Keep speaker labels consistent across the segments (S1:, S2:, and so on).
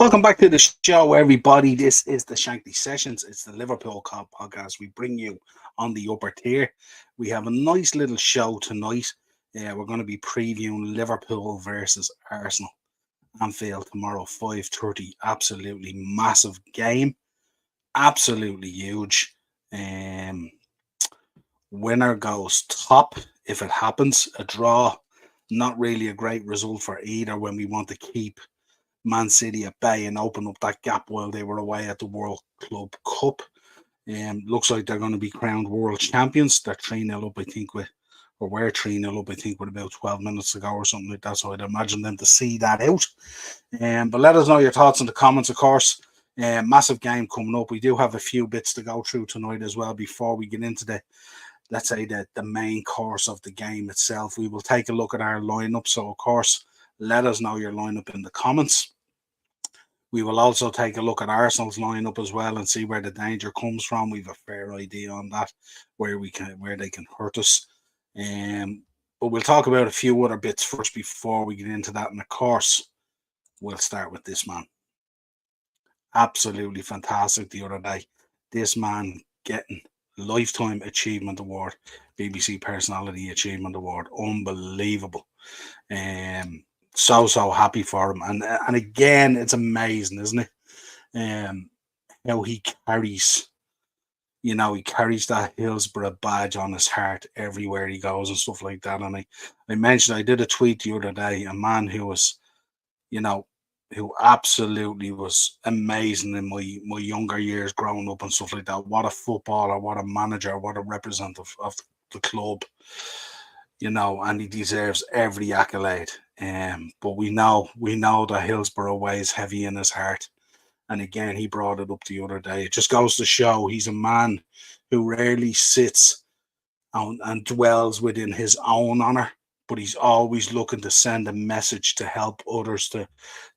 S1: Welcome back to the show, everybody. This is the Shankly Sessions. It's the Liverpool podcast. We bring you on the upper tier. We have a nice little show tonight. We're going to be previewing Liverpool versus Arsenal. Anfield tomorrow, 5:30. Absolutely massive game. Absolutely huge. Winner goes top if it happens. A draw, not really a great result for either when we want to keep Man City at bay and open up that gap while they were away at the World Club Cup. Looks like they're going to be crowned world champions. They're 3-0 up, I think, or were 3-0 up, I think, with about 12 minutes to go or something like that. So I'd imagine them to see that out. But let us know your thoughts in the comments, of course. Massive game coming up. We do have a few bits to go through tonight as well before we get into let's say, the main course of the game itself. We will take a look at our lineup. So, of course, let us know your lineup in the comments. We will also take a look at Arsenal's lineup as well and see where the danger comes from. We've a fair idea on that, where they can hurt us. But we'll talk about a few other bits first before we get into that. And of course, we'll start with this man. Absolutely fantastic the other day. This man getting Lifetime Achievement Award, BBC Personality Achievement Award. Unbelievable. So happy for him, and again, it's amazing, isn't it? How he carries, he carries that Hillsborough badge on his heart everywhere he goes and stuff like that. And I mentioned, I did a tweet the other day, a man who was, who absolutely was amazing in my younger years growing up and stuff like that. What a footballer, what a manager, what a representative of the club. And he deserves every accolade. But we know that Hillsborough weighs heavy in his heart. And again, he brought it up the other day. It just goes to show he's a man who rarely sits and dwells within his own honour, but he's always looking to send a message to help others, to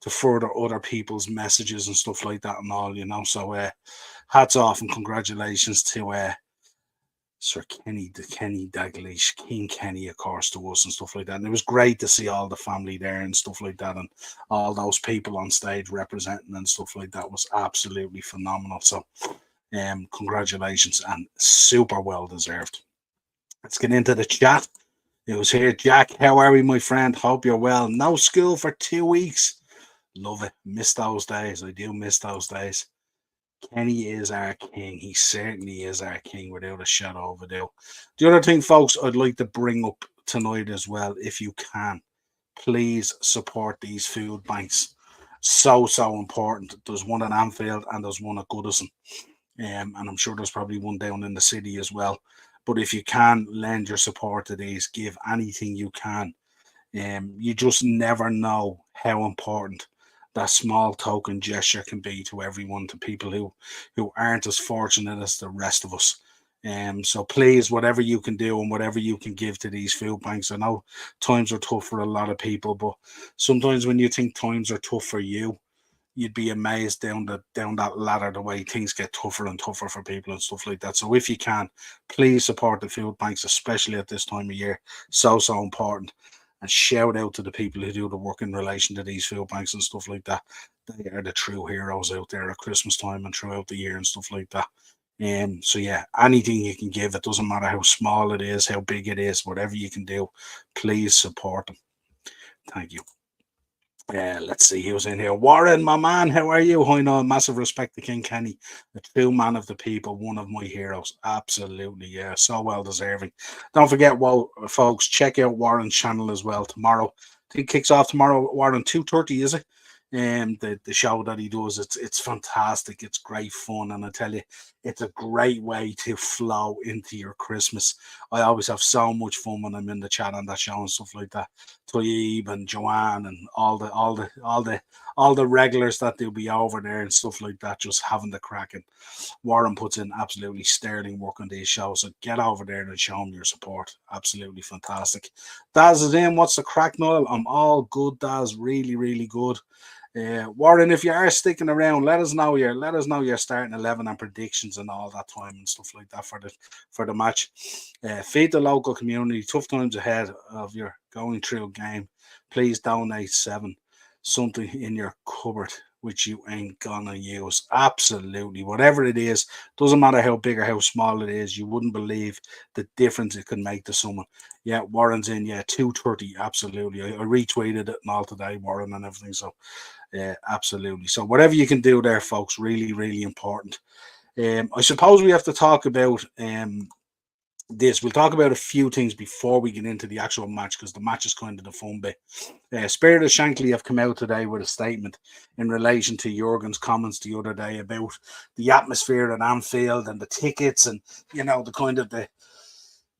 S1: further other people's messages and stuff like that and all, So hats off and congratulations to Sir Kenny Dalglish, King Kenny, of course, to us and stuff like that. And it was great to see all the family there and stuff like that, and all those people on stage representing and stuff like that was absolutely phenomenal. So, congratulations and super well deserved. Let's get into the chat. It was here, Jack. How are we, my friend? Hope you're well. No school for 2 weeks. Love it. Miss those days. I do miss those days. Kenny is our king. He certainly is our king without a shadow of a doubt. The other thing, folks, I'd like to bring up tonight as well, if you can, please support these food banks. So important. There's one at Anfield and there's one at Goodison. And I'm sure there's probably one down in the city as well. But if you can lend your support to these, give anything you can. You just never know how important that small token gesture can be to everyone, to people who aren't as fortunate as the rest of us. So please, whatever you can do and whatever you can give to these food banks. I know times are tough for a lot of people, but sometimes when you think times are tough for you, you'd be amazed down that ladder, the way things get tougher and tougher for people and stuff like that. So if you can, please support the food banks, especially at this time of year. So important. And shout out to the people who do the work in relation to these food banks and stuff like that. They are the true heroes out there at Christmas time and throughout the year and stuff like that. So yeah, anything you can give, it doesn't matter how small it is, how big it is, whatever you can do, please support them. Thank you. Let's see who's in here. Warren, my man, how are you? I know, massive respect to King Kenny, the true man of the people, one of my heroes. Absolutely, yeah, so well deserving. Don't forget, well, folks, check out Warren's channel as well tomorrow. I think it kicks off tomorrow, Warren, 2:30, is it? The show that he does, it's fantastic. It's great fun, and I tell you, it's a great way to flow into your Christmas. I always have so much fun when I'm in the chat on that show and stuff like that. Toyib and Joanne and all the regulars that they'll be over there and stuff like that, just having the crack. And Warren puts in absolutely sterling work on these shows, so get over there and show him your support. Absolutely fantastic. Daz is in. What's the crack, Niall? I'm all good, Daz. Really good. Warren, if you are sticking around, let us know your starting 11 and predictions and all that time and stuff like that for the match. Feed the local community. Tough times ahead of your going through game. Please donate 7. Something in your cupboard which you ain't gonna use. Absolutely. Whatever it is, doesn't matter how big or how small it is, you wouldn't believe the difference it can make to someone. Yeah, Warren's in, yeah, 230. Absolutely. I retweeted it and all today, Warren and everything. So yeah, absolutely. So whatever you can do there, folks, really, really important. I suppose we have to talk about this. We'll talk about a few things before we get into the actual match because the match is kind of the fun bit. Spirit of Shankly have come out today with a statement in relation to Jurgen's comments the other day about the atmosphere at Anfield and the tickets and, the kind of the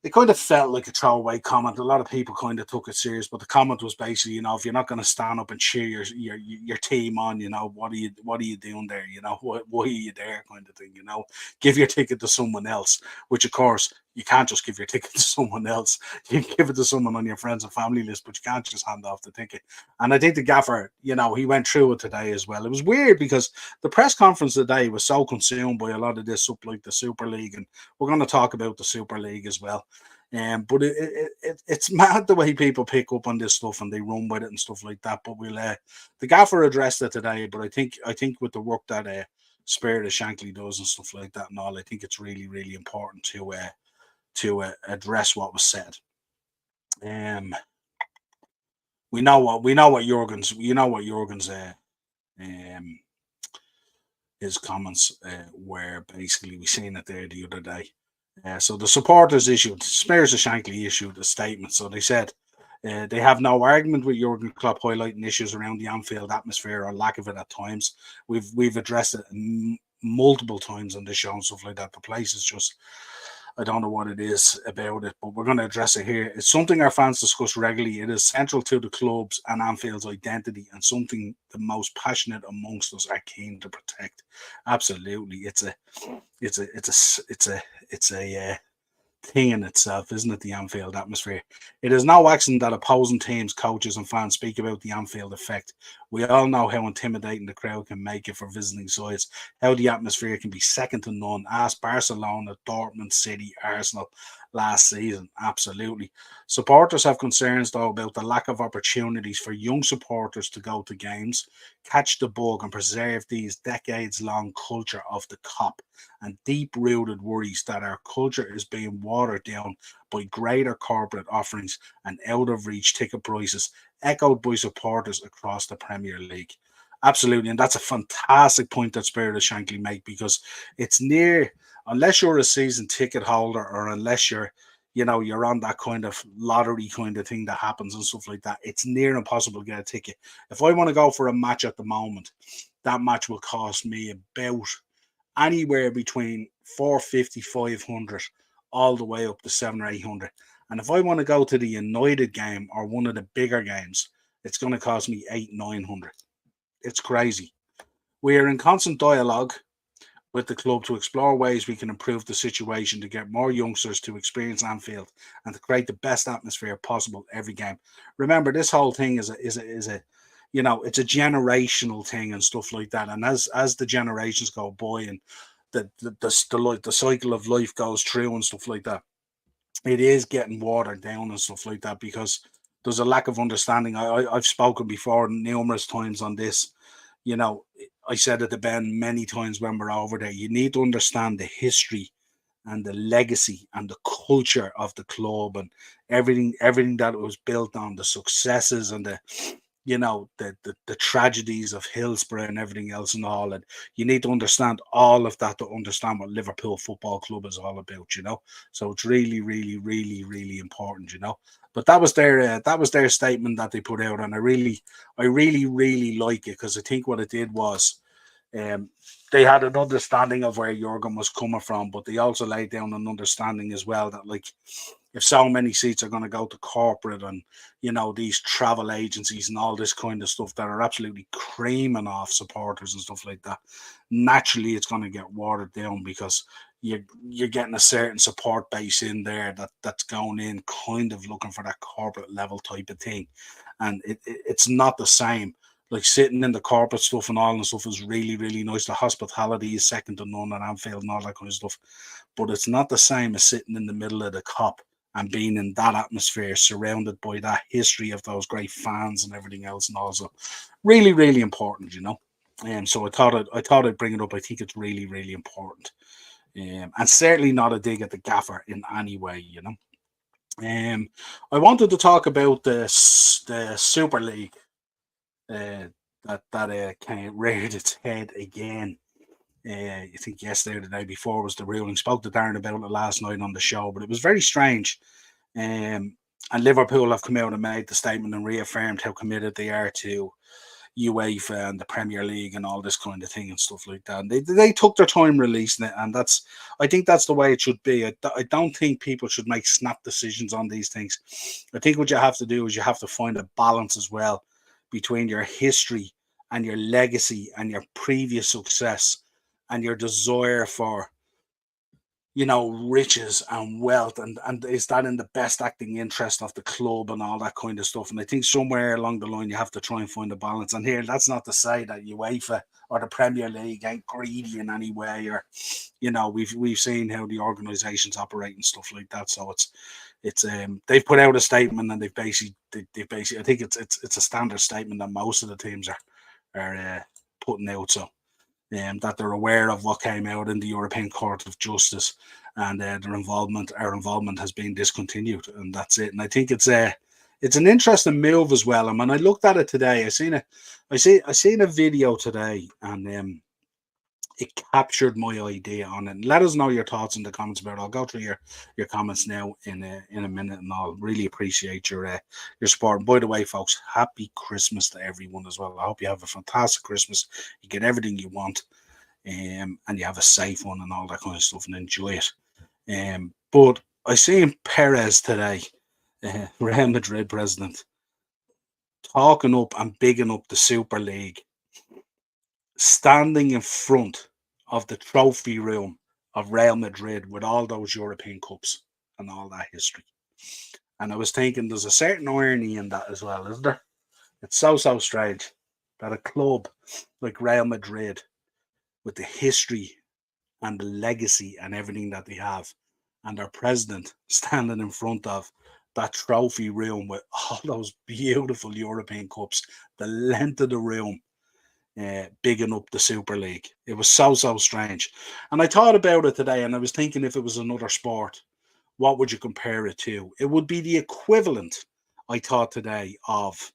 S1: it kind of felt like a throwaway comment. A lot of people kind of took it serious, but the comment was basically, if you're not going to stand up and cheer your team on, what are you doing there? Why are you there? Kind of thing. Give your ticket to someone else. Which of course you can't just give your ticket to someone else. You can give it to someone on your friends and family list, but you can't just hand off the ticket. And I think the gaffer, he went through it today as well. It was weird because the press conference today was so consumed by a lot of this up like the Super League, and we're going to talk about the Super League as well. But it's mad the way people pick up on this stuff and they run with it and stuff like that. But the gaffer addressed it today. But I think with the work that Spirit of Shankly does and stuff like that and all, I think it's really really important to address what was said. We know what Jurgen's um his comments were basically. We seen it there the other day. So the supporters Spears of Shankly issued a statement. So they said they have no argument with Jurgen Klopp highlighting issues around the Anfield atmosphere or lack of it at times. We've addressed it multiple times on this show and stuff like that. The place is just, I don't know what it is about it, but we're going to address it here. It's something our fans discuss regularly. It is central to the club's and Anfield's identity and something the most passionate amongst us are keen to protect. Absolutely. It's a thing in itself, isn't it? The Anfield atmosphere. It is no accident that opposing teams, coaches, and fans speak about the Anfield effect. We all know how intimidating the crowd can make it for visiting sides, how the atmosphere can be second to none. Ask Barcelona, Dortmund, City, Arsenal last season. Absolutely. Supporters have concerns, though, about the lack of opportunities for young supporters to go to games, catch the bug, and preserve these decades long culture of the cop, and deep rooted worries that our culture is being watered down by greater corporate offerings and out of reach ticket prices, echoed by supporters across the Premier League. Absolutely. And that's a fantastic point that Spirit of Shankly make, because it's near, unless you're a season ticket holder or unless you're on that kind of lottery kind of thing that happens and stuff like that, it's near impossible to get a ticket. If I want to go for a match at the moment, that match will cost me about anywhere between 450, 500, all the way up to 700 or 800. And if I want to go to the United game or one of the bigger games, it's going to cost me 800, 900. It's crazy. We are in constant dialogue with the club to explore ways we can improve the situation to get more youngsters to experience Anfield and to create the best atmosphere possible every game. Remember, this whole thing is a it's a generational thing and stuff like that. And as the generations go by and the cycle of life goes through and stuff like that, it is getting watered down and stuff like that because there's a lack of understanding. I've spoken before numerous times on this. You know, I said it to Ben many times when we're over there. You need to understand the history and the legacy and the culture of the club and everything that it was built on, the successes and the tragedies of Hillsborough and everything else and all. And you need to understand all of that to understand what Liverpool Football Club is all about. So it's really, really, really, really important. But that was their statement that they put out, and I really, really like it, because I think what it did was um, they had an understanding of where Jurgen was coming from, but they also laid down an understanding as well that, like, if so many seats are going to go to corporate and these travel agencies and all this kind of stuff that are absolutely creaming off supporters and stuff like that, naturally it's going to get watered down, because you're getting a certain support base in there that's going in kind of looking for that corporate level type of thing, and it's not the same. Like, sitting in the corporate stuff and all and stuff is really, really nice. The hospitality is second to none at Anfield and all that kind of stuff. But it's not the same as sitting in the middle of the cop and being in that atmosphere, surrounded by that history of those great fans and everything else. And also really, really important. So I thought I'd bring it up. I think it's really, really important. And certainly not a dig at the gaffer in any way, you know. I wanted to talk about the Super League uh, that kind of reared its head again. I think yesterday or the day before was the ruling. Spoke to Darren about it last night on the show, but it was very strange. And Liverpool have come out and made the statement and reaffirmed how committed they are to UEFA and the Premier League and all this kind of thing and stuff like that. And they took their time releasing it, and I think that's the way it should be. I don't think people should make snap decisions on these things. I think what you have to do is you have to find a balance as well between your history and your legacy and your previous success and your desire for riches and wealth, and is that in the best acting interest of the club and all that kind of stuff. And I think somewhere along the line you have to try and find a balance. And here, that's not to say that UEFA or the Premier League ain't greedy in any way, or we've seen how the organizations operate and stuff like that. So it's they've put out a statement, and they basically I think it's a standard statement that most of the teams are putting out. So that they're aware of what came out in the European Court of Justice, and our involvement has been discontinued, and that's it. And I think it's an interesting move as well. I mean, I looked at it today. I seen a video today, and it captured my idea on it. And let us know your thoughts in the comments about it. I'll go through your comments now in a minute, and I'll really appreciate your support. And by the way, folks, happy Christmas to everyone as well. I hope you have a fantastic Christmas. You get everything you want, and you have a safe one and all that kind of stuff, and enjoy it. But I seen Perez today, Real Madrid president, talking up and bigging up the Super League, standing in front of the trophy room of Real Madrid with all those European Cups and all that history. And I was thinking there's a certain irony in that as well, isn't there? It's so strange that a club like Real Madrid, with the history and the legacy and everything that they have, and their president standing in front of that trophy room with all those beautiful European Cups, the length of the room, bigging up the Super League. It was so strange. And I thought about it today, and I was thinking, if it was another sport, what would you compare it to? It would be the equivalent, I thought today, of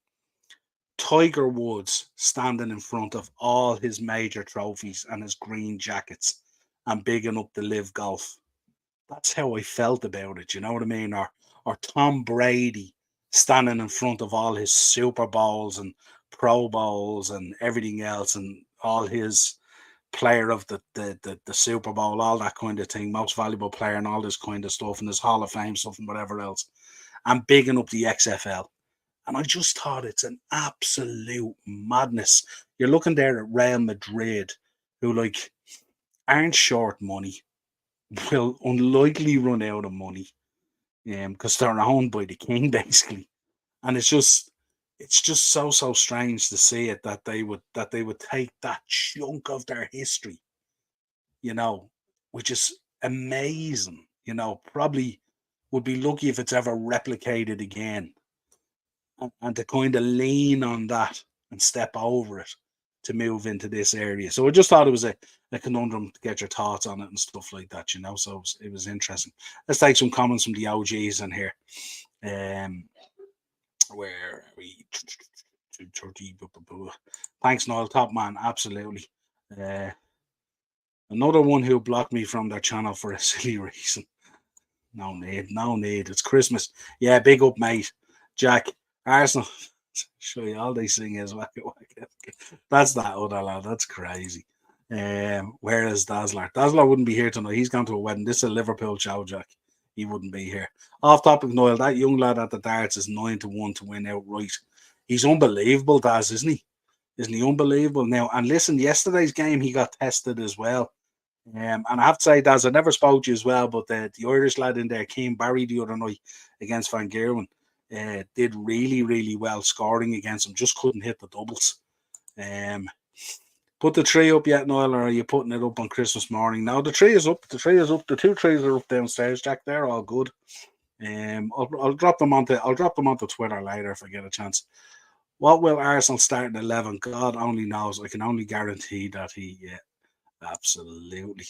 S1: Tiger Woods standing in front of all his major trophies and his green jackets and bigging up the Live Golf. That's how I felt about it. You know what I mean? Or Tom Brady standing in front of all his Super Bowls and Pro Bowls and everything else, and all his player of the Super Bowl, all that kind of thing, most valuable player and all this kind of stuff, and his Hall of Fame stuff and whatever else, and bigging up the XFL. And I just thought it's an absolute madness. You're looking there at Real Madrid, who aren't short money, will unlikely run out of money, because they're owned by the king basically. And it's just so strange to see it, that they would take that chunk of their history, you know, which is amazing. Probably would be lucky if it's ever replicated again, and to kind of lean on that and step over it to move into this area. So I just thought it was a conundrum to get your thoughts on it and stuff like that. So it was interesting. Let's take some comments from the OGs in here. Where are we? 230. Thanks, Niall. Top man. Absolutely. Uh, Another one who blocked me from their channel for a silly reason. No need. No need. It's Christmas. Yeah, big up, mate. Jack. Arsenal. Show you all they sing is whack it, whack it. That's that other lad. That's crazy. Where is Dazzler? Dazzler wouldn't be here tonight. He's gone to a wedding. This is a Liverpool show, Jack. He wouldn't be here. Off topic, Noel. That young lad at the darts is 9-1 to win outright. He's unbelievable, Daz, isn't he? Isn't he unbelievable now? And listen, yesterday's game he got tested as well. And I have to say, Daz, I never spoke to you as well, but the Irish lad in there, Keane Barry, the other night against Van Gerwen, did really, really well scoring against him. Just couldn't hit the doubles. Put the tree up yet, Noel, or are you putting it up on Christmas morning? No, the tree is up. The tree is up. The two trees are up downstairs, Jack. They're all good. I'll drop them onto Twitter later if I get a chance. What will Arsenal start in 11? God only knows. I can only guarantee that yeah, absolutely.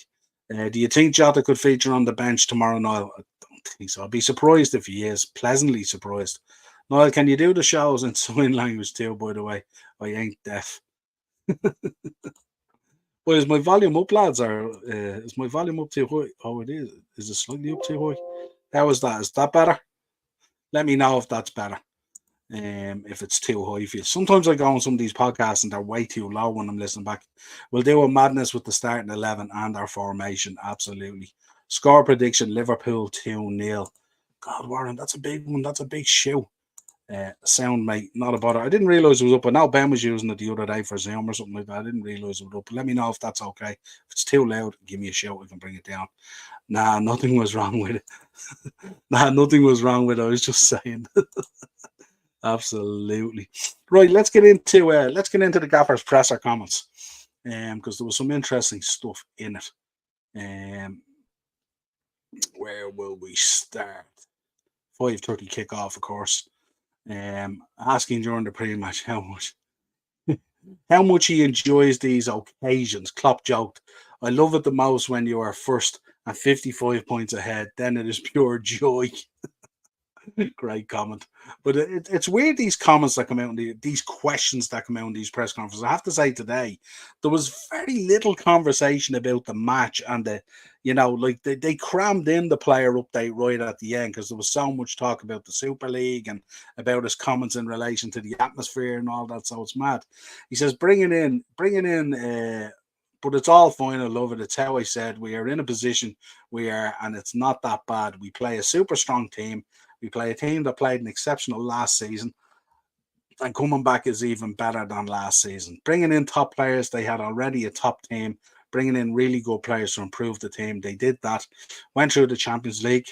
S1: Do you think Jota could feature on the bench tomorrow, Niall? I don't think so. I'd be surprised if he is. Pleasantly surprised. Niall, can you do the shows in sign language too, by the way? I ain't deaf. Well, is my volume up, lads, or is my volume up too high? Oh, it is. Is it slightly up too high? How is that? Is that better? Let me know if that's better. If it's too high for you. Sometimes I go on some of these podcasts and they're way too low when I'm listening back. We'll do a madness with the starting 11 and our formation. Absolutely. Score prediction Liverpool 2-0. God, Warren, that's a big one. That's a big shoe. Sound, mate, not a bother. I didn't realize it was up. I know Ben was using it the other day for Zoom or something like that. I didn't realize it was up. Let me know if that's okay. If it's too loud, give me a shout. I can bring it down. Nah, nothing was wrong with it. Nah, nothing was wrong with it. I was just saying. Absolutely. Right, let's get into the Gaffer's presser comments. Because there was some interesting stuff in it. Where will we start? 5:30 kickoff, of course. Asking during the pre-match how much he enjoys these occasions. Klopp joked, "I love it the most when you are first and 55 points ahead. Then it is pure joy." Great comment. But it's weird, these comments that come out, these questions that come out in these press conferences. I have to say today, there was very little conversation about the match and like they crammed in the player update right at the end because there was so much talk about the Super League and about his comments in relation to the atmosphere and all that. So it's mad. He says, bringing in, but it's all fine. I love it. It's how I said we are in a position we are, and it's not that bad. We play a super strong team. We play a team that played an exceptional last season, and coming back is even better than last season. Bringing in top players, they had already a top team. Bringing in really good players to improve the team, they did that. Went through the Champions League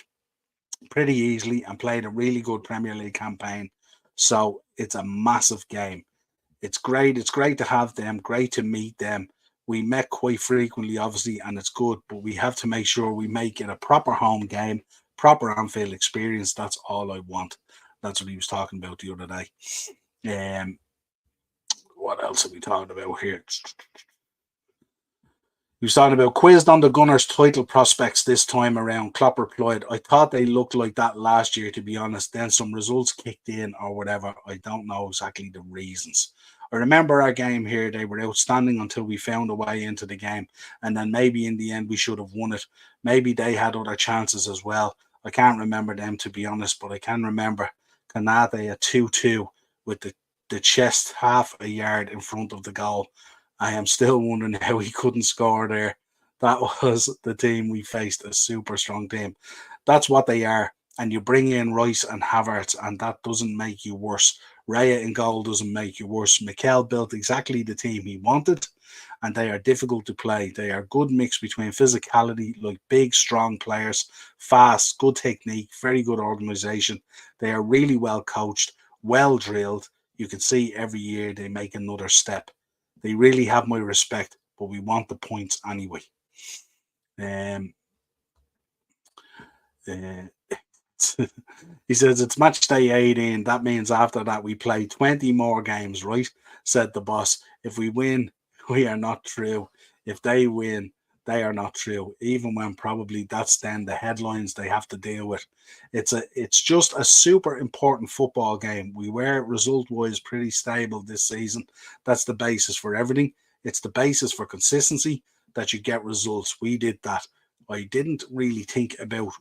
S1: pretty easily and played a really good Premier League campaign. So it's a massive game. It's great. It's great to have them. Great to meet them. We met quite frequently, obviously, and it's good, but we have to make sure we make it a proper home game, proper Anfield experience. That's all I want. That's what he was talking about the other day. What else are we talking about here? He was talking about quizzed on the Gunners title prospects this time around. Klopp replied, "I thought they looked like that last year, to be honest. Then some results kicked in or whatever. I don't know exactly the reasons. I remember our game here. They were outstanding until we found a way into the game. And then maybe in the end we should have won it. Maybe they had other chances as well. I can't remember them, to be honest, but I can remember Kanate at 2-2 with the chest half a yard in front of the goal. I am still wondering how he couldn't score there. That was the team we faced, a super strong team. That's what they are. And you bring in Rice and Havertz, and that doesn't make you worse. Raya in goal doesn't make you worse. Mikel built exactly the team he wanted, and they are difficult to play. They are a good mix between physicality, like big, strong players, fast, good technique, very good organization. They are really well coached, well drilled. You can see every year they make another step. They really have my respect, but we want the points anyway." Um, uh, he says it's match day 18. That means after that we play 20 more games, right? Said the boss. If we win, we are not through. If they win, they are not through. Even when probably that's then the headlines they have to deal with. It's just a super important football game. We were result wise pretty stable this season. That's the basis for everything. It's the basis for consistency that you get results. We did that. I didn't really think about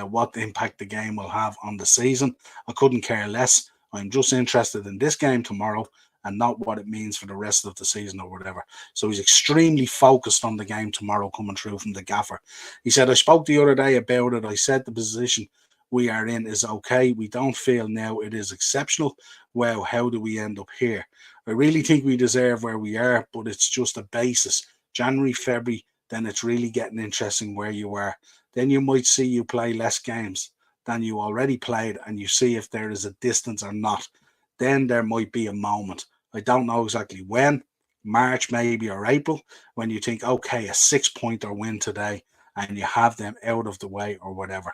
S1: what impact the game will have on the season. I couldn't care less. I'm just interested in this game tomorrow and not what it means for the rest of the season or whatever. So he's extremely focused on the game tomorrow coming through from the gaffer. He said, "I spoke the other day about it. I said the position we are in is okay. We don't feel now it is exceptional. Wow, how do we end up here? I really think we deserve where we are, but it's just a basis. January, February, then it's really getting interesting where you are. Then you might see you play less games than you already played and you see if there is a distance or not. Then there might be a moment. I don't know exactly when, March maybe or April, when you think, okay, a 6-pointer win today and you have them out of the way or whatever."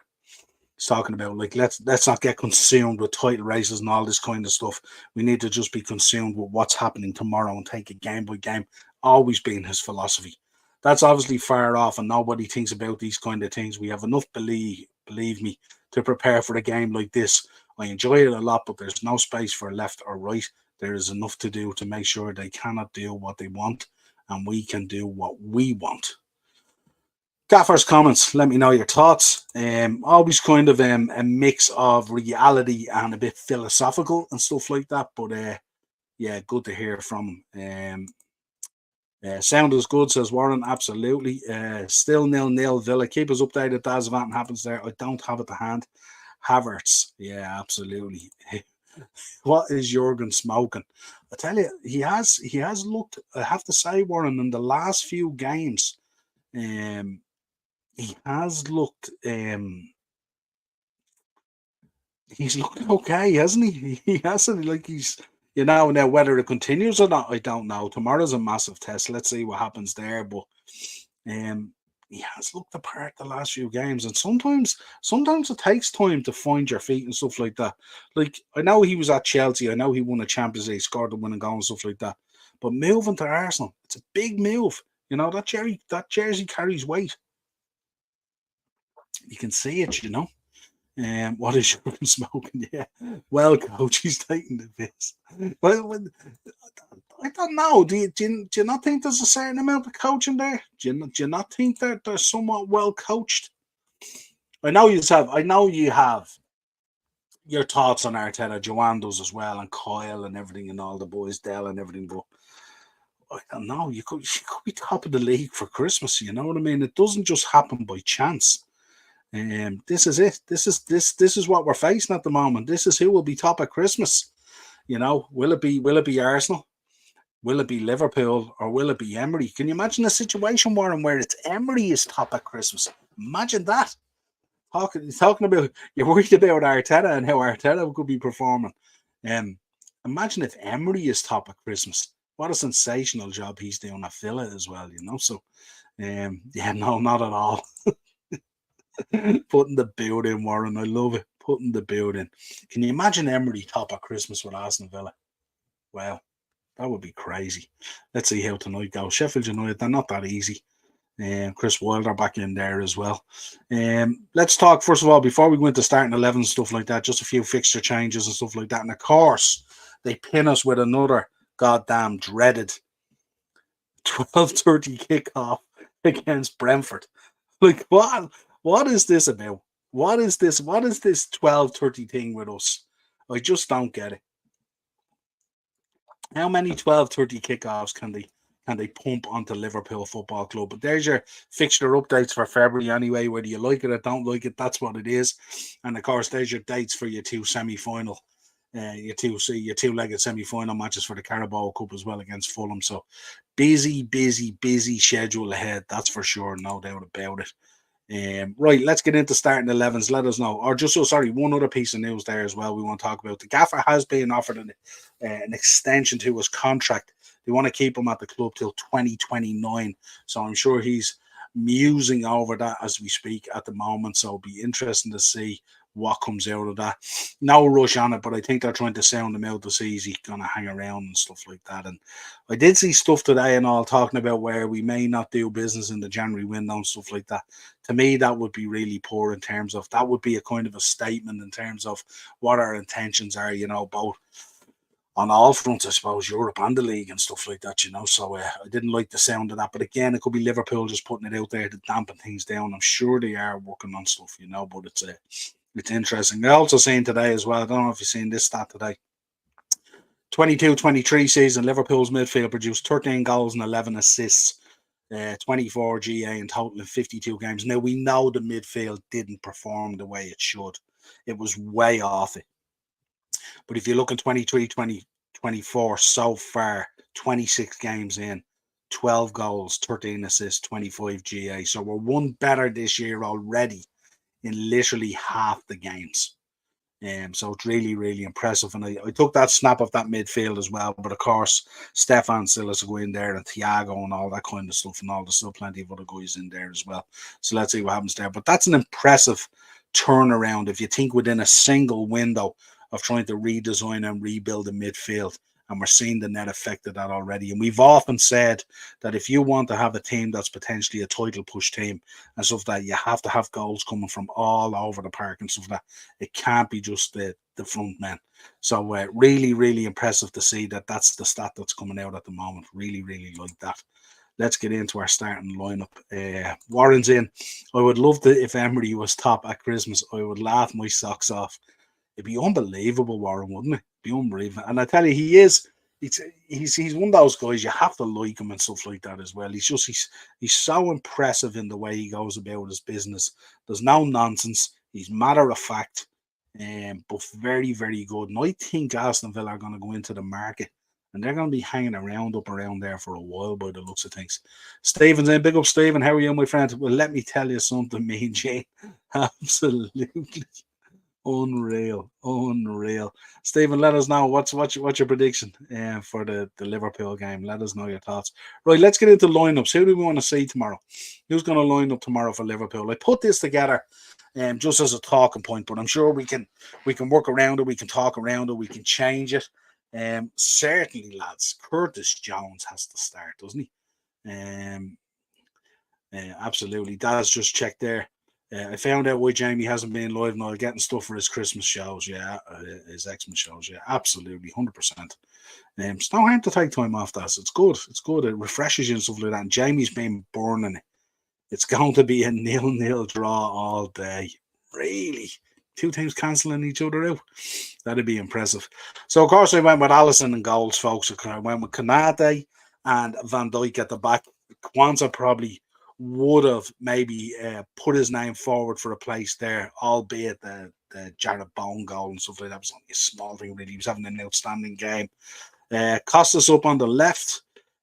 S1: He's talking about like let's not get consumed with title races and all this kind of stuff. We need to just be consumed with what's happening tomorrow and take it game by game. Always been his philosophy. That's obviously far off, and nobody thinks about these kind of things. We have enough believe me, to prepare for a game like this. I enjoy it a lot, but there's no space for left or right. There is enough to do to make sure they cannot do what they want, and we can do what we want. Gaffer's comments. Let me know your thoughts. Always kind of a mix of reality and a bit philosophical and stuff like that. But yeah, good to hear from him. Sound is good, says Warren. Absolutely. Still 0-0 Villa. Keep us updated as if anything happens there. I don't have it to hand. Havertz. Yeah, absolutely. What is Jurgen smoking? I tell you, he has looked. I have to say, Warren, in the last few games, he has looked. He's looked okay, hasn't he? He hasn't like he's. Now whether it continues or not, I don't know. Tomorrow's a massive test. Let's see what happens there. But he has looked the part the last few games, and sometimes it takes time to find your feet and stuff like that. Like I know he was at Chelsea, I know he won a Champions League, scored the winning goal and stuff like that. But moving to Arsenal, it's a big move. That jersey carries weight. You can see it, what is Jurgen smoking? Yeah, well, coach, he's taking the piss. Well, I don't know. Do you not think there's a certain amount of coaching there? Do you not think that they're somewhat well coached? I know you have your thoughts on Arteta. Joanne does as well, and Kyle and everything, and all the boys, Dell and everything. But I don't know. You could be top of the league for Christmas. You know what I mean? It doesn't just happen by chance. This is it. This is what we're facing at the moment. This is who will be top at Christmas. Will it be Arsenal? Will it be Liverpool, or will it be Emery? Can you imagine a situation, Warren, where it's Emery is top at Christmas? Imagine that. Talking about, you're worried about Arteta and how Arteta could be performing. Imagine if Emery is top at Christmas. What a sensational job he's doing at Villa as well. So yeah, no, not at all. Putting the build in, Warren. I love it. Putting the build in. Can you imagine Emery top at Christmas with Aston Villa? Wow, that would be crazy. Let's see how tonight goes. Sheffield United, they're not that easy. Chris Wilder back in there as well. Let's talk, first of all, before we go into starting 11 stuff like that, just a few fixture changes and stuff like that. And of course, they pin us with another goddamn dreaded 12:30 kickoff against Brentford. Like, what is this about? What is this 12:30 thing with us? I just don't get it. How many 12:30 kickoffs can they pump onto Liverpool Football Club? But there's your fixture updates for February anyway. Whether you like it or don't like it, that's what it is. And of course, there's your dates for your two semi-final, your two-legged semi-final matches for the Carabao Cup as well against Fulham. So busy schedule ahead. That's for sure, no doubt about it. Right, let's get into starting 11s. Let us know. Or just one other piece of news there as well we want to talk about. The gaffer has been offered an extension to his contract. They want to keep him at the club till 2029. So I'm sure he's musing over that as we speak at the moment. So it'll be interesting to see what comes out of that. No rush on it, but I think they're trying to sound him out to see is he going to hang around and stuff like that. And I did see stuff today and all talking about where we may not do business in the January window and stuff like that. To me, that would be really poor in terms of, that would be a kind of a statement in terms of what our intentions are, both on all fronts, I suppose, Europe and the league and stuff like that, So I didn't like the sound of that. But again, it could be Liverpool just putting it out there to dampen things down. I'm sure they are working on stuff, but it's interesting. I also seen today as well, I don't know if you've seen this stat today. 22-23 season, Liverpool's midfield produced 13 goals and 11 assists, 24 GA in total in 52 games. Now, we know the midfield didn't perform the way it should. It was way off it. But if you look at 23-24 so far, 26 games in, 12 goals, 13 assists, 25 GA. So we're one better this year already in literally half the games. So it's really, really impressive. And I took that snap of that midfield as well. But of course, Stefan Silas will go in there and Thiago and all that kind of stuff. And there's still plenty of other guys in there as well. So let's see what happens there. But that's an impressive turnaround, if you think within a single window of trying to redesign and rebuild the midfield, and we're seeing the net effect of that already. And we've often said that if you want to have a team that's potentially a title push team and stuff like that, you have to have goals coming from all over the park and stuff like that. It can't be just the front men. So really, really impressive to see that that's the stat that's coming out at the moment. Really, really like that. Let's get into our starting lineup. Warren's in. I would love to, if Emery was top at Christmas, I would laugh my socks off. It'd be unbelievable, Warren, wouldn't it? It'd be unbelievable. And I tell you, he is. He's one of those guys you have to like him and stuff like that as well. He's so impressive in the way he goes about his business. There's no nonsense. He's matter of fact, but very, very good. And I think Aston Villa are going to go into the market and they're going to be hanging around up around there for a while by the looks of things. Stephen's in. Big up, Stephen. How are you, my friend? Well, let me tell you something, me and Jane. Absolutely. Unreal. Stephen, let us know what's your prediction for the Liverpool game. Let us know your thoughts. Right, let's get into lineups. Who do we want to see tomorrow? Who's going to line up tomorrow for Liverpool? I put this together just as a talking point, but I'm sure we can work around it. We can talk around it. We can change it. Certainly, lads. Curtis Jones has to start, doesn't he? Absolutely. Dad's just checked there. I found out why Jamie hasn't been live now, getting stuff for his Christmas shows. Yeah, his Xmas shows. Yeah, absolutely, 100%. It's no harm to take time off that. It's good. It's good. It refreshes you and stuff like that. And Jamie's been burning it. It's going to be a 0-0 draw all day. Really? Two teams cancelling each other out. That'd be impressive. So, of course, I went with Allison and goals, folks. I went with Kanate and Van Dijk at the back. Kwanzaa probably would have maybe put his name forward for a place there, albeit the Jared Bowen goal and stuff like that was only a small thing, really. He was having an outstanding game. Costas up on the left.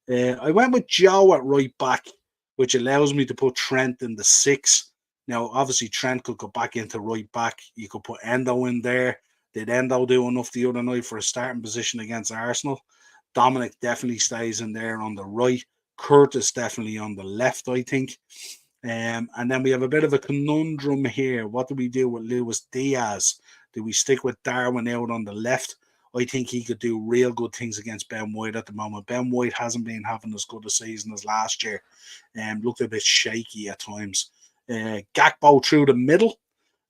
S1: I went with Joe at right back, which allows me to put Trent in the 6. Now, obviously, Trent could go back into right back. You could put Endo in there. Did Endo do enough the other night for a starting position against Arsenal? Dominic definitely stays in there on the right. Curtis definitely on the left, I think. And then we have a bit of a conundrum here. What do we do with Luis Diaz? Do we stick with Darwin out on the left? I think he could do real good things against Ben White at the moment. Ben White hasn't been having as good a season as last year. Looked a bit shaky at times. Gakpo through the middle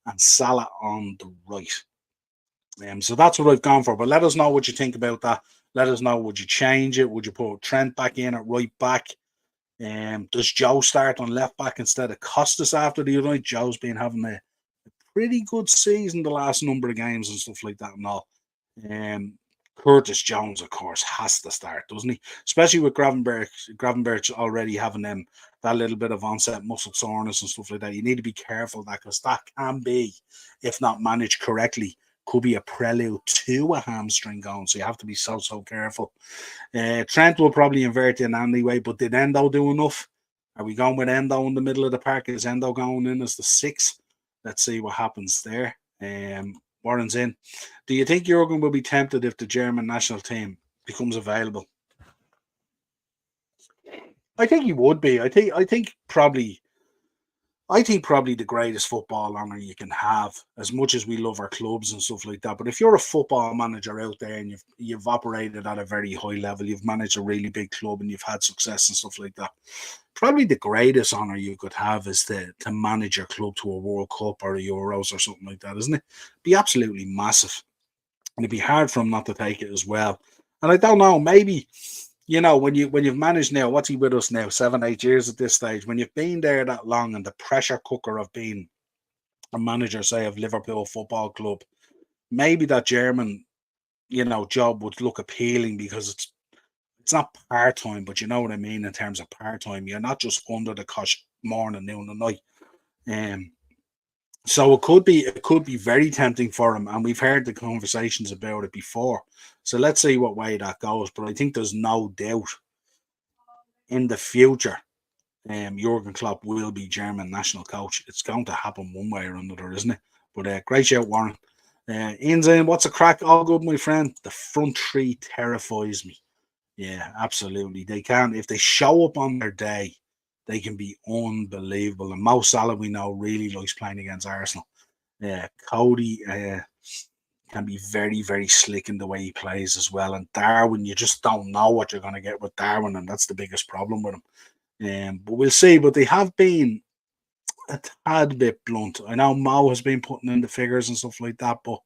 S1: and Salah on the right. So that's what I've gone for. But let us know what you think about that. Let us know, would you change it? Would you put Trent back in at right back? Does Joe start on left back instead of Costas after the other night? Joe's been having a pretty good season the last number of games and stuff like that and all. Curtis Jones, of course, has to start, doesn't he? Especially with Gravenberch already having that little bit of onset muscle soreness and stuff like that. You need to be careful that, because that can be, if not managed correctly, could be a prelude to a hamstring going. So you have to be so careful. Trent will probably invert in anyway, but did Endo do enough? Are we going with Endo in the middle of the park? Is Endo going in as the 6? Let's see what happens there. Warren's in. Do you think Jurgen will be tempted if the German national team becomes available? I think he would be. I think probably the greatest football honour you can have, as much as we love our clubs and stuff like that. But if you're a football manager out there and you've operated at a very high level, you've managed a really big club and you've had success and stuff like that, probably the greatest honour you could have is to manage your club to a World Cup or a Euros or something like that, isn't it? Be absolutely massive. And it'd be hard for him not to take it as well. And I don't know, maybe, when you've managed now, what's he with us now? 7-8 years at this stage. When you've been there that long and the pressure cooker of being a manager, say, of Liverpool Football Club, maybe that German, job would look appealing, because it's not part-time, but you know what I mean in terms of part-time. You're not just under the cosh morning, noon and night. So it could be very tempting for him, and we've heard the conversations about it before. So let's see what way that goes. But I think there's no doubt in the future, Jurgen Klopp will be German national coach. It's going to happen one way or another, isn't it? But great shout, Warren. Ian's in. What's a crack? All good, my friend. The front three terrifies me. Yeah, absolutely. They can, if they show up on their day, they can be unbelievable. And Mo Salah, we know, really likes playing against Arsenal. Cody can be very, very slick in the way he plays as well. And Darwin, you just don't know what you're going to get with Darwin, and that's the biggest problem with him. But we'll see. But they have been a tad bit blunt. I know Mo has been putting in the figures and stuff like that, but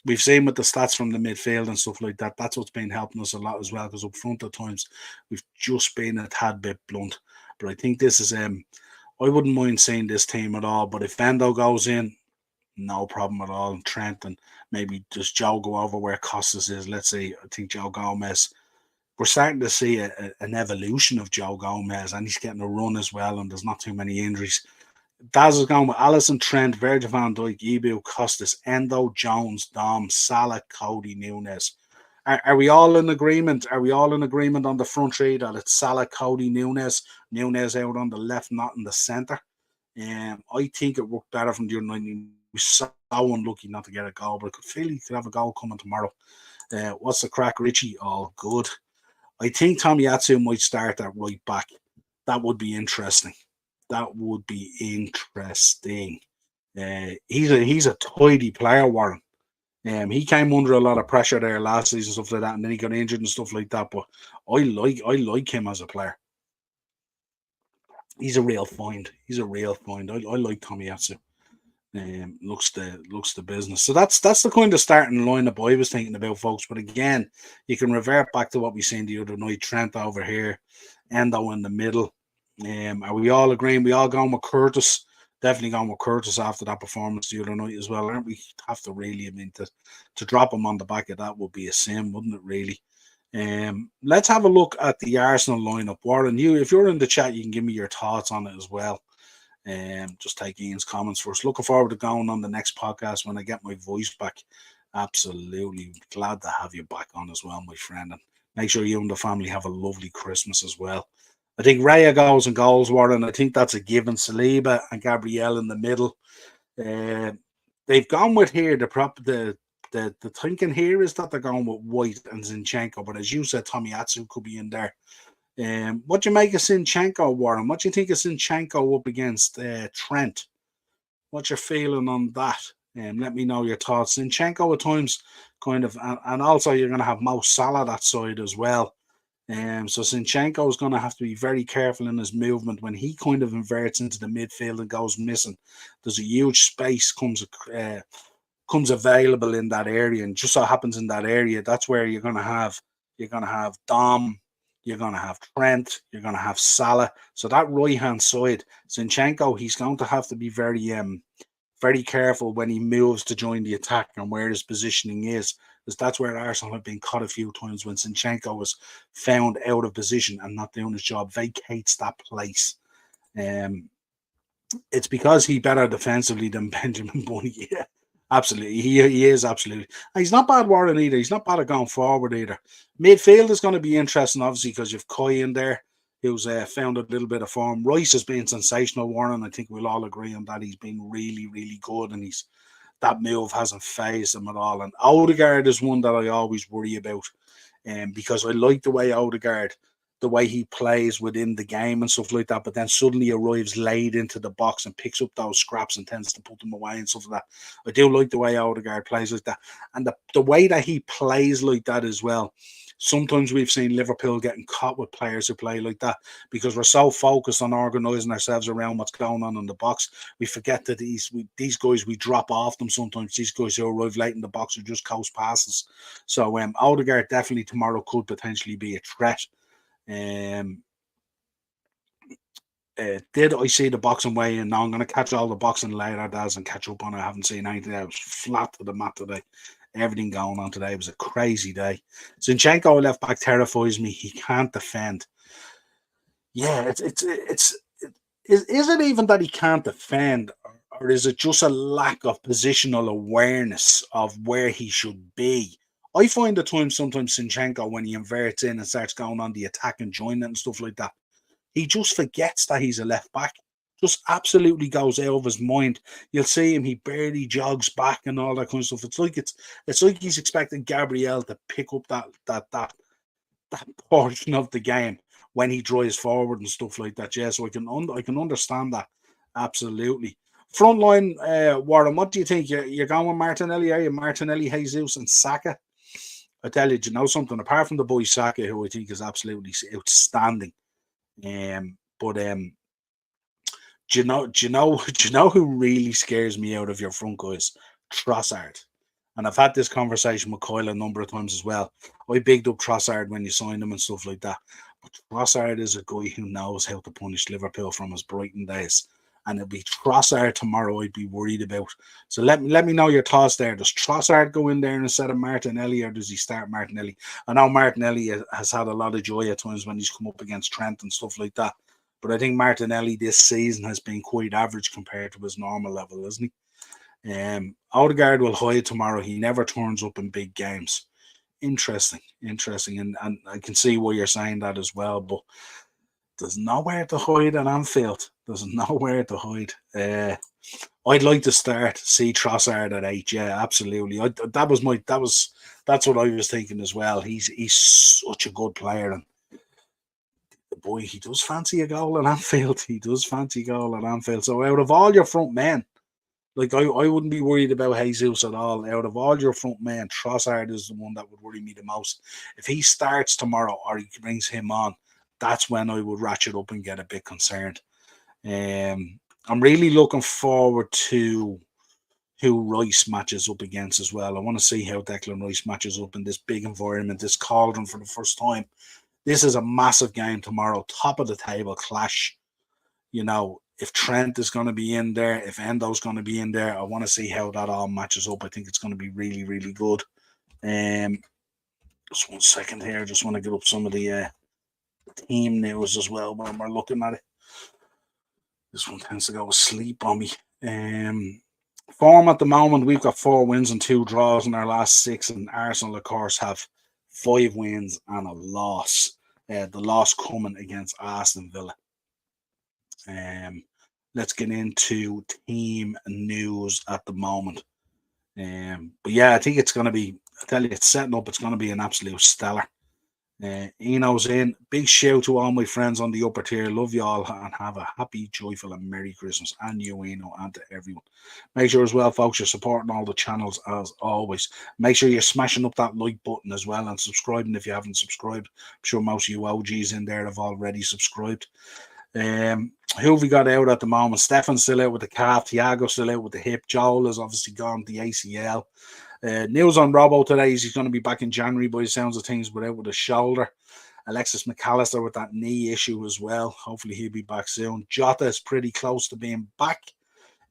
S1: we've seen with the stats from the midfield and stuff like that, that's what's been helping us a lot as well. Because up front at times we've just been a tad bit blunt. But I think this is I wouldn't mind seeing this team at all. But if Endo goes in, no problem at all. And Trent, and maybe does Joe go over where Costas is? Let's say I think Joe Gomez. We're starting to see an evolution of Joe Gomez, and he's getting a run as well. And there's not too many injuries. Daz is going with Alisson, Trent, Virgil van Dijk, Ibu, Costas, Endo, Jones, Dom, Salah, Cody, Nunes. Are we all in agreement? Are we all in agreement on the front three that it's Salah, Cody, Nunes out on the left, not in the centre? I think it worked better from the other night. He was so unlucky not to get a goal, but I could feel he could have a goal coming tomorrow. What's the crack, Richie? All good. I think Tomiyasu might start at right back. That would be interesting. That would be interesting. He's a tidy player, Warren. He came under a lot of pressure there last season, stuff like that, and then he got injured and stuff like that. But I like him as a player. He's a real find. He's a real find. I like Tomiyasu. Looks the business. So that's the kind of starting lineup I was thinking about, folks. But again, you can revert back to what we seen the other night. Trent over here, Endo in the middle. Are we all agreeing? We all going with Curtis? Definitely going with Curtis after that performance the other night as well, aren't we? Have to really, I mean, to drop him on the back of that would be a sin, wouldn't it? Really. Let's have a look at the Arsenal lineup. Warren, if you're in the chat, you can give me your thoughts on it as well. Just take Ian's comments first. Looking forward to going on the next podcast when I get my voice back. Absolutely glad to have you back on as well, my friend. And make sure you and the family have a lovely Christmas as well. I think Raya goes and goals, Warren. I think that's a given. Saliba and Gabriel in the middle. They've gone with here the thinking here is that they're going with White and Zinchenko, but as you said, Tomiyasu could be in there. What do you make of Zinchenko, Warren? What do you think of Zinchenko up against Trent? What's your feeling on that? Let me know your thoughts. Zinchenko at times kind of, and also you're going to have Mo Salah that side as well. So Zinchenko is going to have to be very careful in his movement when he kind of inverts into the midfield and goes missing. There's a huge space comes available in that area, and just so happens in that area, that's where you're going to have Dom, you're going to have Trent, you're going to have Salah. So that right hand side, Zinchenko, he's going to have to be very careful when he moves to join the attack and where his positioning is, because that's where Arsenal have been caught a few times when Zinchenko was found out of position and not doing his job, vacates that place. It's because he's better defensively than Benjamin Bunny. Yeah, absolutely. He is absolutely. And he's not bad, Warren, either. He's not bad at going forward either. Midfield is going to be interesting, obviously, because you've Koi in there, who's found a little bit of form. Rice has been sensational, Warren. I think we'll all agree on that. He's been really, really good, and that move hasn't phased him at all. And Odegaard is one that I always worry about, because I like the way Odegaard, the way he plays within the game and stuff like that, but then suddenly arrives late into the box and picks up those scraps and tends to put them away and stuff like that. I do like the way Odegaard plays like that. And the way that he plays like that as well. Sometimes we've seen Liverpool getting caught with players who play like that because we're so focused on organising ourselves around what's going on in the box. We forget that these guys, we drop off them sometimes. These guys who arrive late in the box are just coast passes. So Odegaard definitely tomorrow could potentially be a threat. Did I see the boxing weigh in? No, I'm going to catch all the boxing later, Daz, and catch up on it. I haven't seen anything. I was flat to the mat today. Everything going on today was a crazy day. Zinchenko left back terrifies me. He can't defend. Yeah, is it even that he can't defend, or is it just a lack of positional awareness of where he should be? I find at times sometimes Zinchenko, when he inverts in and starts going on the attack and joining and stuff like that, he just forgets that he's a left back. Just absolutely goes out of his mind. You'll see him; he barely jogs back and all that kind of stuff. It's like he's expecting Gabriel to pick up that portion of the game when he drives forward and stuff like that. Yeah, so I can understand that absolutely. Front line, Warren, what do you think? You're going with Martinelli, are you? Martinelli, Jesus, and Saka. I tell you, do you know something? Apart from the boy Saka, who I think is absolutely outstanding, but do you know who really scares me out of your front guys? Trossard. And I've had this conversation with Kyle a number of times as well. I bigged up Trossard when you signed him and stuff like that. But Trossard is a guy who knows how to punish Liverpool from his Brighton days. And it'll be Trossard tomorrow I'd be worried about. So let me know your thoughts there. Does Trossard go in there instead of Martinelli, or does he start Martinelli? I know Martinelli has had a lot of joy at times when he's come up against Trent and stuff like that. But I think Martinelli this season has been quite average compared to his normal level, isn't he? Odegaard will hide tomorrow. He never turns up in big games. Interesting. And I can see why you're saying that as well. But there's nowhere to hide at Anfield. There's nowhere to hide. I'd like to see Trossard at 8. Yeah, absolutely. That's what I was thinking as well. He's such a good player, and boy, he does fancy a goal at Anfield. So out of all your front men, like I wouldn't be worried about Jesus at all. Out of all your front men, Trossard is the one that would worry me the most. If he starts tomorrow or he brings him on, that's when I would ratchet up and get a bit concerned. I'm really looking forward to who Rice matches up against as well. I want to see how Declan Rice matches up in this big environment, this cauldron for the first time. This is a massive game tomorrow, top of the table clash. You know, if Trent is going to be in there, if Endo's going to be in there, I want to see how that all matches up. I think it's going to be really, really good. Just 1 second here. I just want to get up some of the team news as well when we're looking at it. This one tends to go asleep on me. Form at the moment, we've got 4 wins and 2 draws in our last 6, and Arsenal, of course, have 5 wins and a loss. The loss coming against Aston Villa. Let's get into team news at the moment. But yeah, I think it's going to be, I tell you, it's setting up. It's going to be an absolute stellar. Eno's in. Big shout to all my friends on the upper tier. Love you all and have a happy, joyful, and Merry Christmas. And you, Eno, and to everyone. Make sure as well, folks, you're supporting all the channels as always. Make sure you're smashing up that like button as well and subscribing if you haven't subscribed. I'm sure most of you OGs in there have already subscribed. Who have we got out at the moment? Stefan's still out with the calf. Thiago's still out with the hip. Joel has obviously gone the ACL. News on Robbo today is he's going to be back in January by the sounds of things, but out with a shoulder. Alexis McAllister with that knee issue as well. Hopefully he'll be back soon. Jota is pretty close to being back.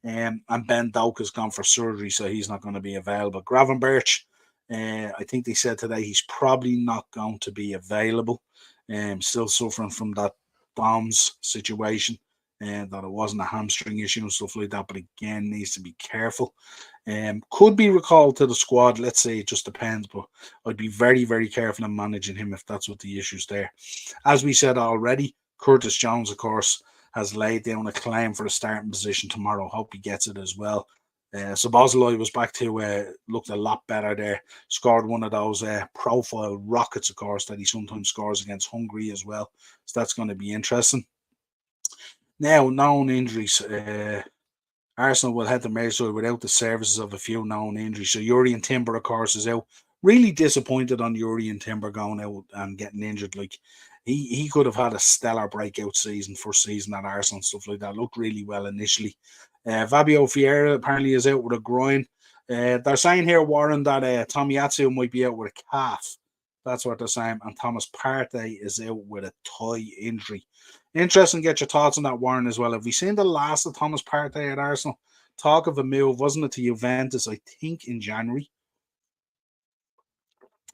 S1: And Ben Doak has gone for surgery, so he's not going to be available. Gravenberch, I think they said today he's probably not going to be available. Still suffering from that bombs situation, and that it wasn't a hamstring issue and stuff like that, but again needs to be careful. Could be recalled to the squad. Let's say it just depends, but I'd be very, very careful in managing him if that's what the issue's there. As we said already, Curtis Jones, of course, has laid down a claim for the starting position tomorrow. Hope he gets it as well. Szoboszlai was back to looked a lot better there. Scored one of those profile rockets, of course, that he sometimes scores against Hungary as well. So that's going to be interesting. Now, known injuries. Arsenal will head to Merseyside without the services of a few known injuries. So Jurrien Timber, of course, is out. Really disappointed on Jurrien Timber going out and getting injured. Like he could have had a stellar breakout season, first season at Arsenal and stuff like that. Looked really well initially. Fabio Vieira apparently is out with a groin. They're saying here, Warren, that Tomiyasu might be out with a calf. That's what they're saying. And Thomas Partey is out with a thigh injury. Interesting, get your thoughts on that, Warren, as well. Have we seen the last of Thomas Partey at Arsenal? Talk of a move, wasn't it, to Juventus, I think, in January?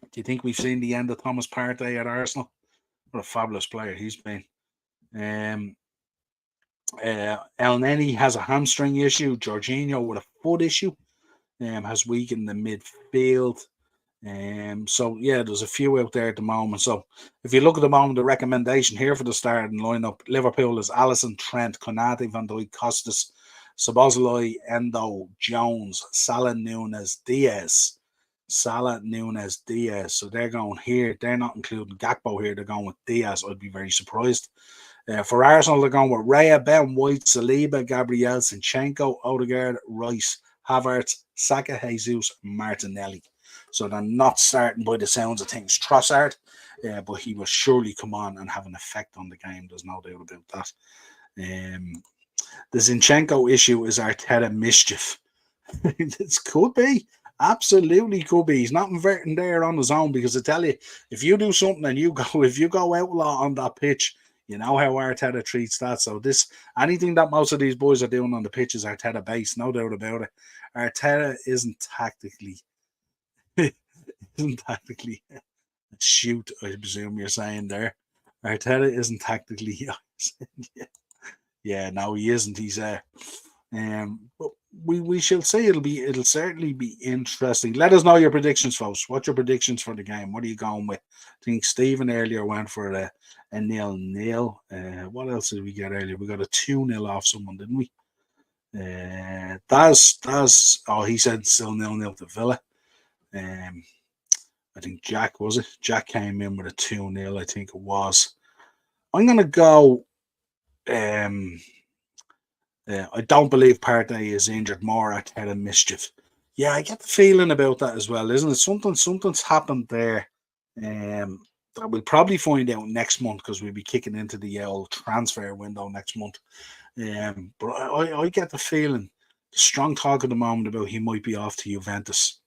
S1: Do you think we've seen the end of Thomas Partey at Arsenal? What a fabulous player he's been. El Neni has a hamstring issue. Jorginho with a foot issue. Has weakened the midfield. So yeah, there's a few out there at the moment. So if you look at the moment, the recommendation here for the starting lineup, Liverpool is Alisson, Trent, Konate, Van Dijk, Costas, Szoboszlai, Endo, Jones, Salah, Núñez, Diaz. So they're going here. They're not including Gakpo here. They're going with Diaz. I'd be very surprised. For Arsenal, they're going with Raya, Ben White, Saliba, Gabriel, Zinchenko, Odegaard, Rice, Havertz, Saka, Jesus, Martinelli. So they're not starting by the sounds of things Trossard, but he will surely come on and have an effect on the game. There's no doubt about that. The Zinchenko issue is Arteta mischief. This could be. Absolutely could be. He's not inverting there on his own, because I tell you, if you do something and if you go outlaw on that pitch, you know how Arteta treats that. So anything that most of these boys are doing on the pitch is Arteta based, no doubt about it. Arteta isn't tactically shoot, I presume you're saying there. Arteta isn't tactically yeah, no, he isn't. He's but we shall see. It'll certainly be interesting. Let us know your predictions, folks. What's your predictions for the game? What are you going with? I think Stephen earlier went for a 0-0. What else did we get earlier? We got a 2-0 off someone, didn't we? He said still 0-0 to Villa. I think Jack, was it? Jack came in with a 2-0, I think it was. I'm gonna go. I don't believe Partey is injured. More Arteta mischief. Yeah, I get the feeling about that as well, isn't it? Something's happened there. That we'll probably find out next month, because we'll be kicking into the old transfer window next month. But I get the feeling, the strong talk at the moment about he might be off to Juventus.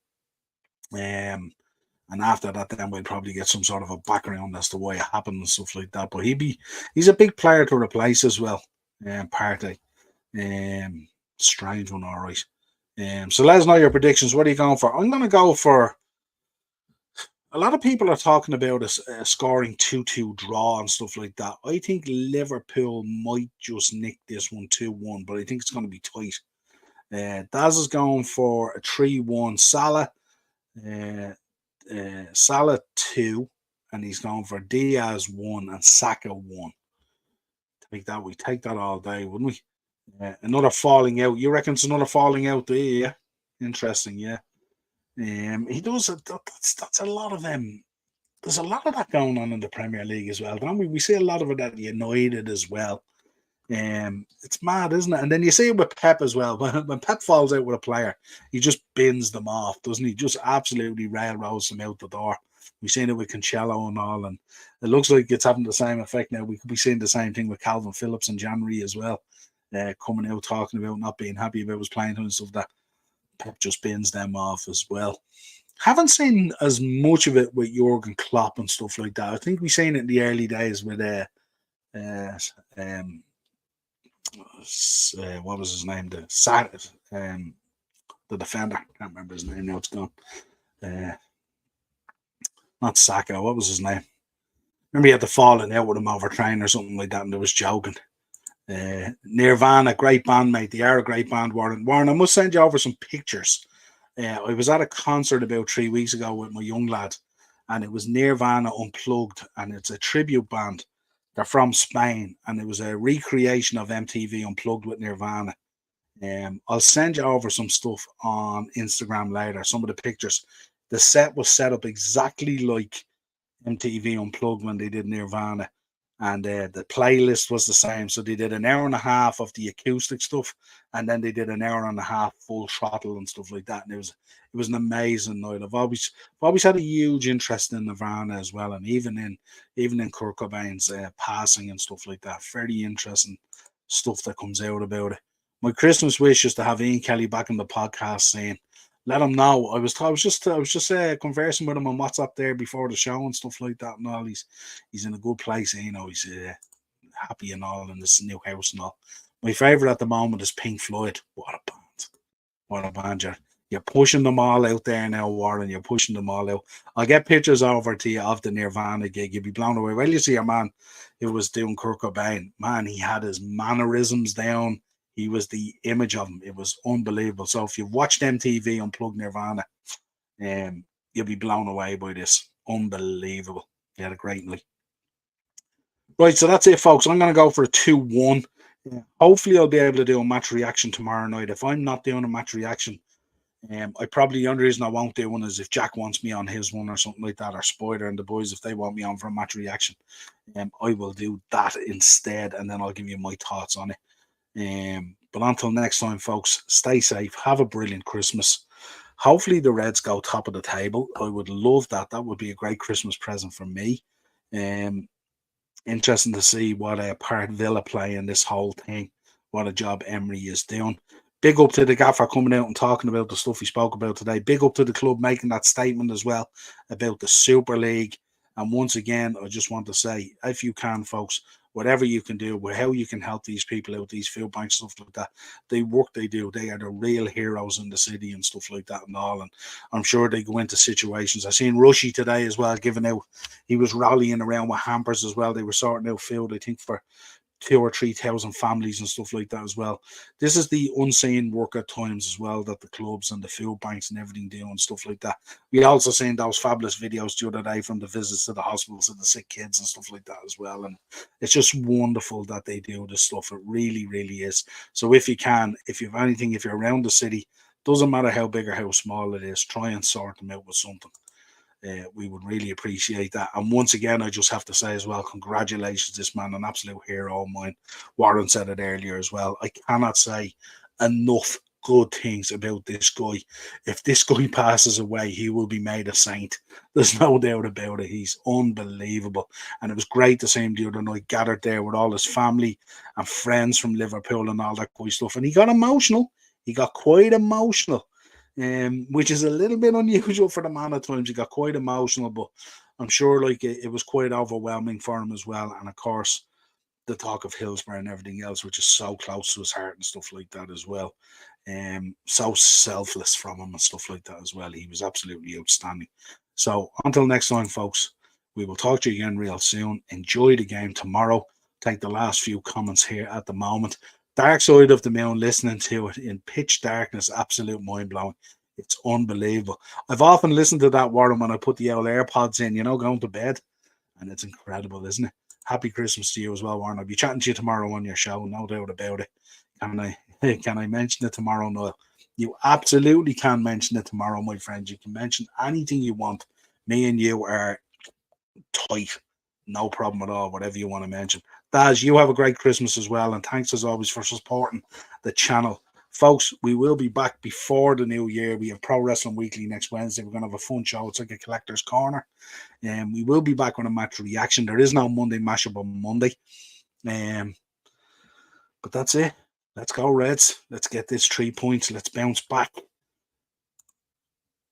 S1: And after that, then we'll probably get some sort of a background as to why it happened and stuff like that. But he's a big player to replace as well. Partey. Strange one, all right. So let us know your predictions. What are you going for? I'm going to go for. A lot of people are talking about a scoring 2-2 draw and stuff like that. I think Liverpool might just nick this one 2-1, but I think it's going to be tight. Daz is going for a 3-1 Salah. Salah 2, and he's going for Diaz 1 and Saka 1. We take that all day, wouldn't we? Another falling out. You reckon it's another falling out there? Yeah. Interesting, yeah. He does. That's a lot of them. There's a lot of that going on in the Premier League as well, don't we? We see a lot of it at United as well. It's mad, isn't it? And then you see it with Pep as well. When Pep falls out with a player, he just bins them off, doesn't he? Just absolutely railroads them out the door. We've seen it with Cancelo and all, and it looks like it's having the same effect now. We could be seeing the same thing with Calvin Phillips in January as well, coming out talking about not being happy about his playing and stuff. That Pep just bins them off as well. Haven't seen as much of it with Jurgen Klopp and stuff like that. I think we've seen it in the early days with what was his name? The defender. Can't remember his name now. It's gone. Not Saka. What was his name? Remember he had the falling out with him over training or something like that, and there was joking. Nirvana, great band, mate. They are a great band, Warren. Warren, I must send you over some pictures. I was at a concert about 3 weeks ago with my young lad, and it was Nirvana Unplugged, and it's a tribute band. They're from Spain, and it was a recreation of MTV Unplugged with Nirvana. I'll send you over some stuff on Instagram later, some of the pictures. The set was set up exactly like MTV Unplugged when they did Nirvana, and the playlist was the same. So they did an hour and a half of the acoustic stuff, and then they did an hour and a half full throttle and stuff like that. And it was an amazing night. I've always had a huge interest in Nirvana as well, and even in Kurt Cobain's passing and stuff like that. Very interesting stuff that comes out about it. My Christmas wish is to have Ian Kelly back on the podcast saying, let him know. I was just conversing with him on WhatsApp there before the show and stuff like that, and all. He's in a good place, you know. He's happy and all in this new house and all. My favorite at the moment is Pink Floyd. What a band! What a band! You're pushing them all out there now, Warren. You're pushing them all out. I'll get pictures over to you of the Nirvana gig. You'll be blown away. Well, you see a man who was doing Kurt Cobain. Man, he had his mannerisms down. He was the image of him. It was unbelievable. So if you've watched MTV Unplugged Nirvana, you'll be blown away by this. Unbelievable. He had a great night. Right, so that's it, folks. I'm going to go for a 2-1. Hopefully, I'll be able to do a match reaction tomorrow night. If I'm not doing a match reaction, I probably, the only reason I won't do one is if Jack wants me on his one or something like that, or Spider and the boys, if they want me on for a match reaction, I will do that instead, and then I'll give you my thoughts on it. But until next time, folks, stay safe. Have a brilliant Christmas. Hopefully the Reds go top of the table. I would love that. That would be a great Christmas present for me. Interesting to see what a part Villa play in this whole thing. What a job Emery is doing. Big up to the gaffer coming out and talking about the stuff he spoke about today. Big up to the club making that statement as well about the Super League. And once again, I just want to say, if you can, folks, whatever you can do, how you can help these people out, these food banks, stuff like that, the work they do, they are the real heroes in the city and stuff like that and all. And I'm sure they go into situations. I seen Rushy today as well, giving out, he was rallying around with hampers as well. They were sorting out food, I think, for 2,000 or 3,000 families and stuff like that as well. This is the unseen work at times as well that the clubs and the food banks and everything do and stuff like that. We also seen those fabulous videos the other day from the visits to the hospitals and the sick kids and stuff like that as well. And it's just wonderful that they do this stuff. It really, really is. So if you can, if you have anything, if you're around the city, doesn't matter how big or how small it is, try and sort them out with something. We would really appreciate that. And once again, I just have to say as well, congratulations, this man, an absolute hero of mine. Warren said it earlier as well. I cannot say enough good things about this guy. If this guy passes away, he will be made a saint. There's no doubt about it. He's unbelievable. And it was great to see him the other night gathered there with all his family and friends from Liverpool and all that kind of stuff. And he got emotional. He got quite emotional. Which is a little bit unusual for the man at times. He got quite emotional, but I'm sure like it was quite overwhelming for him as well. And of course, the talk of Hillsborough and everything else, which is so close to his heart and stuff like that as well. So selfless from him and stuff like that as well. He was absolutely outstanding. So until next time, folks, we will talk to you again real soon. Enjoy the game tomorrow. Take the last few comments here at the moment. Dark Side of the Moon, listening to it in pitch darkness, absolute mind blowing. It's unbelievable. I've often listened to that, Warren, when I put the old AirPods in, going to bed, and it's incredible, isn't it? Happy Christmas to you as well, Warren. I'll be chatting to you tomorrow on your show, no doubt about it. Can I mention it tomorrow, Niall? You absolutely can mention it tomorrow, my friends. You can mention anything you want. Me and you are tight. No problem at all, whatever you want to mention. Daz, you have a great Christmas as well, and thanks as always for supporting the channel. Folks, we will be back before the new year. We have Pro Wrestling Weekly next Wednesday. We're going to have a fun show. It's like a collector's corner. And we will be back with a match reaction. There is no Monday mashup on Monday. But that's it. Let's go, Reds. Let's get this 3 points. Let's bounce back.